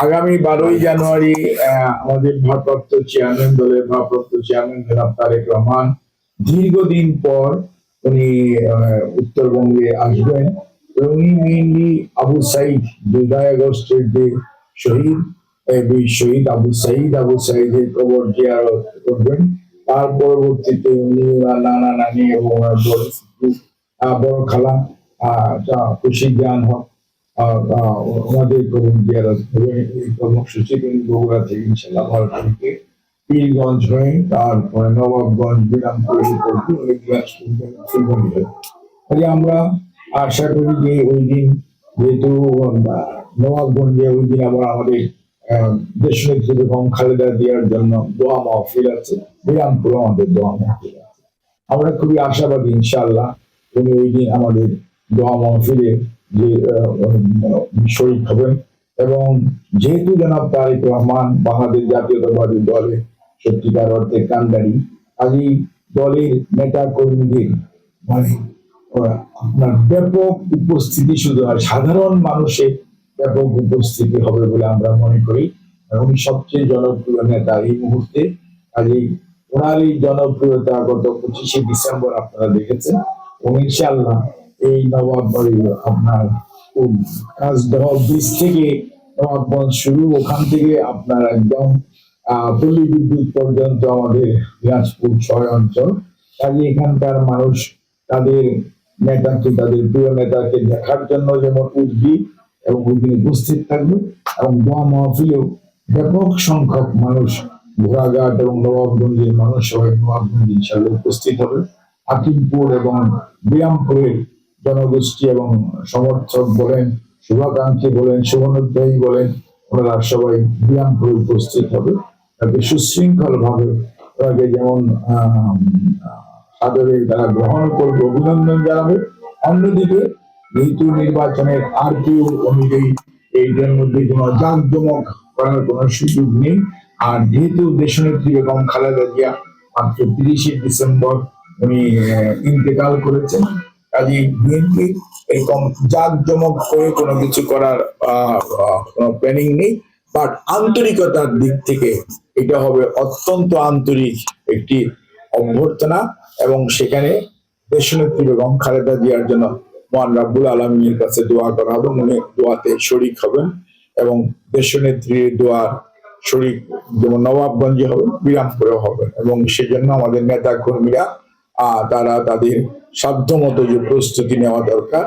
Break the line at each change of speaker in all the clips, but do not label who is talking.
আগামী 12ই জানুয়ারি আমাদের ভারপ্রাপ্ত চেয়ারম্যান, দলের ভারপ্রাপ্ত চেয়ারম্যান জনাব তারেক রহমান দীর্ঘদিন পর উনি উত্তরবঙ্গে আসবেন। উনি মেইনলি আবু সাইদ 2 আগস্টের যে শহীদ, শহীদ আবু সাইদের কবর জিয়ারত করবেন। তার পরবর্তীতে উনি নানা নানি এবং বড় খালা খুশি জ্ঞান হক ওনাদের কবর জিয়ারত করবেন। এই কর্মসূচি তিনি বগুড়া থেকে ইনশাল্লাহ 12 তারিখে পীরগঞ্জ হয়ে তারপরে নবাবগঞ্জ, বিরামপুর, আমরা আশা করি যে ওই দিন, যেহেতু নবাবগঞ্জে ওই দিন আবার আমাদের দেশনেত্রী বেগম খালেদা জিয়ার জন্য দোয়া মাহফিল আছে, বিরামপুরে আমাদের দোয়া মাহফিল আছে। আমরা খুবই আশাবাদী ইনশাআল্লাহ উনি ওই দিন আমাদের দোয়া মাহফিলে যে শরীক হবেন। এবং যেহেতু জনাব তারেক রহমান বাংলাদেশ জাতীয়তাবাদী দলে সত্যিকার অর্থে কান্ডারি, কাজেই দলের নেতা কর্মীদের মানে আপনার ব্যাপক উপস্থিতি, শুধু আর সাধারণ মানুষের ব্যাপক উপস্থিতি হবে বলে আমরা মনে করি। উনি সবচেয়ে জনপ্রিয় নেতা এই মুহূর্তে। কাজেই ওনার এই জনপ্রিয়তা গত 25শে ডিসেম্বর আপনারা দেখেছেন। ইনশাআল্লাহ এই আপনার কাজদহ ব্রিজ থেকে নবাবগঞ্জ শুরু, ওখান থেকে আপনার একদম পল্লী বিদ্যুৎ পর্যন্ত আমাদের দিনাজপুর 6 অঞ্চল। কাজে এখানকার মানুষ তাদের নেতাকে, তাদের প্রিয় নেতাকে দেখার জন্য যেমন উদ্গ্রীব এবং ওই দিন উপস্থিত থাকবে, এবং দোয়া মাহফিলেও ব্যাপক সংখ্যক মানুষ, ঘোড়াঘাট এবং নবাবগঞ্জের মানুষ সবাই নবাবগঞ্জ ইনশাআল্লাহ উপস্থিত হবে। হাকিমপুর এবং বিরামপুরের জনগোষ্ঠী এবং সমর্থক বলেন, শুভাকাঙ্ক্ষী বলেন, শুভনোদ্যায়ী বলেন, ওনারা সবাই বিরামপুরে উপস্থিত হবে। তাকে সুশৃঙ্খল ভাবে ওনাকে যেমন সাদরে তারা গ্রহণ করবে, অভিনন্দন জানাবে। অন্যদিকে যেহেতু নির্বাচনের আরপিও অনুযায়ী এইটার মধ্যে কোনো জাঁকজমক করার কোনো সুযোগ নেই, আর যেহেতু দেশনেত্রী বেগম খালেদা জিয়া মাত্র 30শে ডিসেম্বর উনি ইন্তেকাল করেছেন, কাজে বিএনপি এরকম জাঁকজমক করে কোনো কিছু করার কোনো প্ল্যানিং নেই। বাট আন্তরিকতার দিক থেকে এটা হবে অত্যন্ত আন্তরিক একটি অভ্যর্থনা, এবং সেখানে দেশনেত্রী বেগম খালেদা জিয়ার জন্য মহান রাব্বুল আলামিনের কাছে দোয়া করা হবে। উনি দোয়াতে শরীক হবেন, এবং দেশনেত্রীর দোয়ার শরীক যেমন নবাবগঞ্জে হবে, বিরামপুরেও হবে। এবং সেজন্য আমাদের নেতা কর্মীরা তারা তাদের সাধ্যমতো যে প্রস্তুতি নেওয়া দরকার,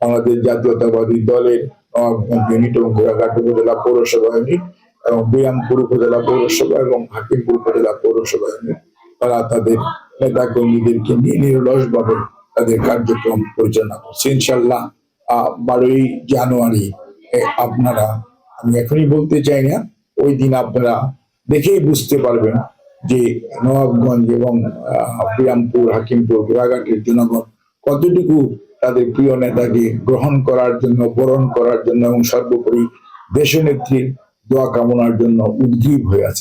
আমাদের জাতীয়তাবাদী দলের নবাবগঞ্জ ইউনিট এবং ঘোড়াঘাট উপজেলা পৌরসভা ইউনিট এবং বিরামপুর উপজেলা পৌরসভা এবং হাকিমপুর উপজেলা পৌরসভা ইউনিট, তারা তাদের নেতা কর্মীদেরকে নিয়ে নিরলস ভাবে তাদের কার্যক্রম পরিচালনা করছে। ইনশাল্লাহ 12ই জানুয়ারি আপনারা, আমি এখনই বলতে চাই না, ওই দিন আপনারা দেখেই বুঝতে পারবেন যে নবাবগঞ্জ এবং বিরামপুর, হাকিমপুর, ঘোড়াঘাটের জনগণ কতটুকু তাদের প্রিয় নেতাকে গ্রহণ করার জন্য, বরণ করার জন্য এবং সর্বোপরি দেশনেত্রীর দোয়া কামনার জন্য উদ্গ্রীব হয়ে আছে।